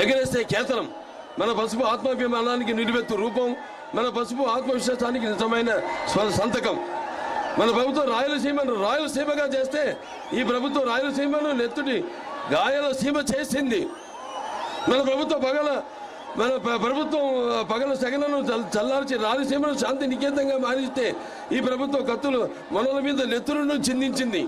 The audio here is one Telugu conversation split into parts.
ఎగరేస్తే కేతనం. మన పసుపు ఆత్మాభిమానానికి నిలువెత్తు రూపం. మన పసుపు ఆత్మవిశ్వాసానికి నిజమైన సంతకం. మన ప్రభుత్వం రాయలసీమను రాయలసీమగా చేస్తే ఈ ప్రభుత్వం రాయలసీమను నెత్తుటి గాయాల సీమ చేసింది. మన ప్రభుత్వం పగల సెగలను చల్లార్చి రాయలసీమను శాంతి నికేతంగా మారిస్తే ఈ ప్రభుత్వం కత్తులు మనల మీద నెత్తులను చిందించింది.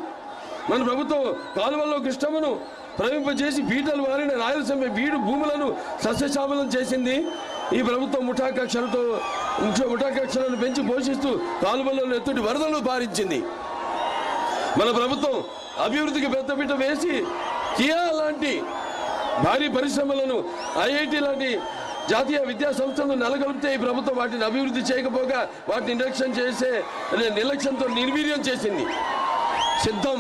మన ప్రభుత్వం కాలువల్లో కృష్ణమ్మను ప్రవహింపజేసి పీటలు మారిన రాయలసీమ బీడు భూములను సస్యశ్యామలం చేసింది. ఈ ప్రభుత్వం ముఠాకక్షలను పెంచి పోషిస్తూ కాలువల్లో ఎత్తుటి వరదలు పారించింది. మన ప్రభుత్వం అభివృద్ధికి పెద్దపీట వేసి కియా లాంటి భారీ పరిశ్రమలను, ఐఐటి లాంటి జాతీయ విద్యా సంస్థలను నెలకొల్పితే ఈ ప్రభుత్వం వాటిని అభివృద్ధి చేయకపోగా వాటిని నిర్లక్ష్యంతో నిర్వీర్యం చేసింది. సిద్ధం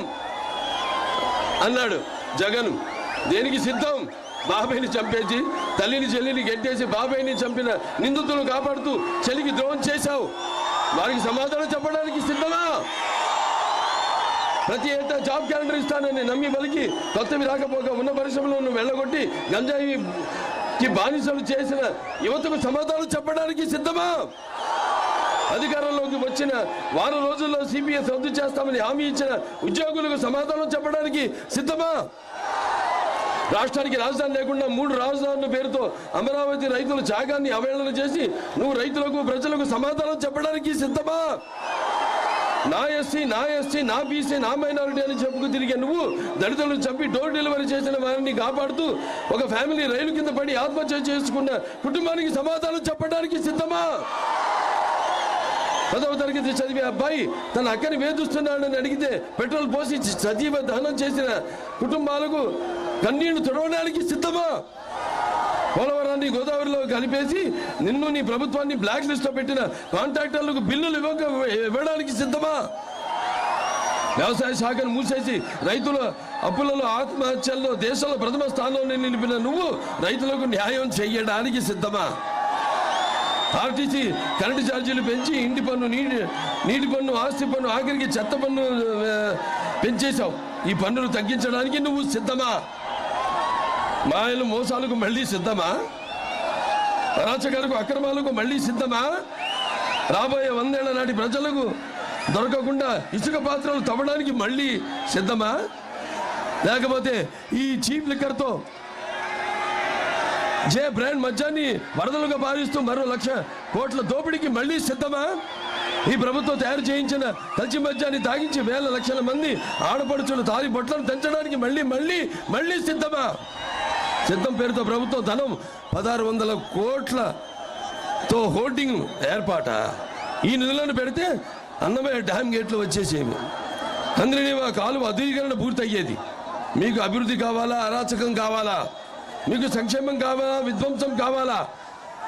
అన్నాడు జగన్. దేనికి సిద్ధం? బాబాయిని చంపేసి తల్లిని చెల్లిని గెట్టేసి బాబాయిని చంపిన నిందితులను కాపాడుతూ చెల్లికి ద్రోహం చేశావు. వారికి సమాధానం చెప్పడానికి సిద్ధమా? ప్రతి ఏటా జాబ్ క్యాలెండర్ ఇస్తానని నమ్మి పలికి కొత్తవి రాకపోగా ఉన్న పరిశ్రమలను వెళ్ళగొట్టి గంజాయికి బానిసలు చేసిన యువతకు సమాధానం చెప్పడానికి సిద్ధమా? అధికారంలోకి వచ్చిన వారం రోజుల్లో సిపిఎస్ రద్దు చేస్తామని హామీ ఇచ్చిన ఉద్యోగులకు సమాధానం చెప్పడానికి సిద్ధమా? రాష్ట్రానికి రాజధాని లేకుండా 3 రాజధానుల పేరుతో అమరావతి రైతుల త్యాగాన్ని అవహేళన చేసి నువ్వు రైతులకు ప్రజలకు సమాధానం చెప్పడానికి సిద్ధమా? నా ఎస్సీ, నా బీసీ, నా మైనారిటీ అని చెప్పుకు తిరిగే నువ్వు దళితులను చంపి డోర్ డెలివరీ చేసిన వారిని కాపాడుతూ ఒక ఫ్యామిలీ రైలు కింద పడి ఆత్మహత్య చేసుకున్న కుటుంబానికి సమాధానం చెప్పడానికి సిద్ధమా? 10వ తరగతి చదివే అబ్బాయి తన అక్కని వేధిస్తున్నాడని అడిగితే పెట్రోల్ పోసి సజీవ దహనం చేసిన కుటుంబాలకు కన్నీళ్లు తుడవడానికి సిద్ధమా? పోలవరాన్ని గోదావరిలో కలిపేసి నిన్ను నీ ప్రభుత్వాన్ని బ్లాక్ లిస్ట్ లో పెట్టిన కాంట్రాక్టర్లకు బిల్లులు ఇవ్వడానికి సిద్ధమా? వ్యవసాయ శాఖను మూసేసి రైతుల అప్పులలో ఆత్మహత్యల్లో దేశంలో ప్రథమ స్థానంలో నిలిపిన నువ్వు రైతులకు న్యాయం చేయడానికి సిద్ధమా? ఆర్టీసీ కరెంటు ఛార్జీలు పెంచి ఇంటి పన్ను, నీటి పన్ను, ఆస్తి పన్ను, ఆఖరికి చెత్త పన్ను పెంచేశావు. ఈ పన్నులు తగ్గించడానికి నువ్వు సిద్ధమా? మాయలు మోసాలకు మళ్ళీ సిద్ధమా? అరాచకాలకు అక్రమాలకు మళ్ళీ సిద్ధమా? రాబోయే 100 ఏళ్ల నాటి ప్రజలకు దొరకకుండా ఇసుక పాత్రలు తవ్వడానికి మళ్ళీ సిద్ధమా? లేకపోతే ఈ చీప్ లిక్కర్తో జే బ్రాండ్ మద్యాన్ని వరదలుగా పారిస్తూ మరో 1,00,000 కోట్ల దోపిడీకి మళ్ళీ సిద్ధమా? ఈ ప్రభుత్వం తయారు చేయించిన కల్చి మద్యాన్ని తాగించి వేల లక్షల మంది ఆడపడుచులు తాలి బొట్లను తెంచడానికి మళ్ళీ సిద్ధమా? సిద్ధం పేరుతో ప్రభుత్వం ధనం 1,600 కోట్లతో హోర్డింగ్ ఏర్పాట. ఈ నిధులను పెడితే అన్నమయ్య డ్యామ్ గేట్లు వచ్చేసేవి. కంద్రినీవా కాలువ అధునీకరణ పూర్తయ్యేది. మీకు అభివృద్ధి కావాలా? అరాచకం కావాలా? మీకు సంక్షేమం కావాలా? విధ్వంసం కావాలా?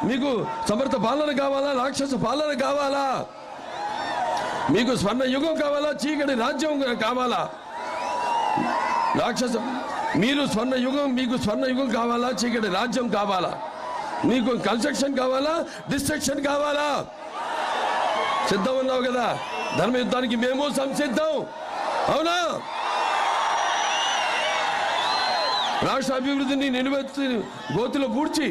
మీకు సమర్థ పాలన కావాలా? రాక్షస పాలన కావాలా? మీకు స్వర్ణ యుగం కావాలా? చీకటి రాజ్యం కావాలా? మీకు స్వర్ణ యుగం కావాలా? చీకటి రాజ్యం కావాలా? మీకు కన్స్ట్రక్షన్ కావాలా? డిస్ట్రక్షన్ కావాలా? సిద్ధం ఉన్నావు కదా? ధర్మ యుద్ధానికి మేము సంసిద్ధం. అవునా? రాష్ట్ర అభివృద్ధిని నిలువెత్తి గోతిలో పూడ్చి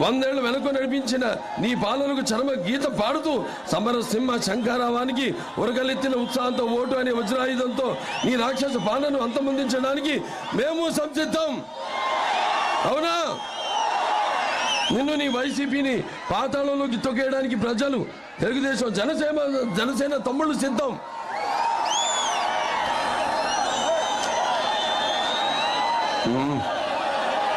100 ఏళ్లు వెనక్కు నడిపించిన నీ పాలనకు చరమ గీత పాడుతూ సమరసింహ శంఖారావానికి ఉరగలెత్తిన ఉత్సాహంతో ఓటు అనే వజ్రాయుధంతో నీ రాక్షస పాలనను అంతమొందించడానికి మేము సంసిద్ధం. అవునా? నిన్ను నీ వైసీపీని పాతాళంలోకి తొక్కేయడానికి ప్రజలు, తెలుగుదేశం, జనసేన తమ్ముళ్ళు సిద్ధం.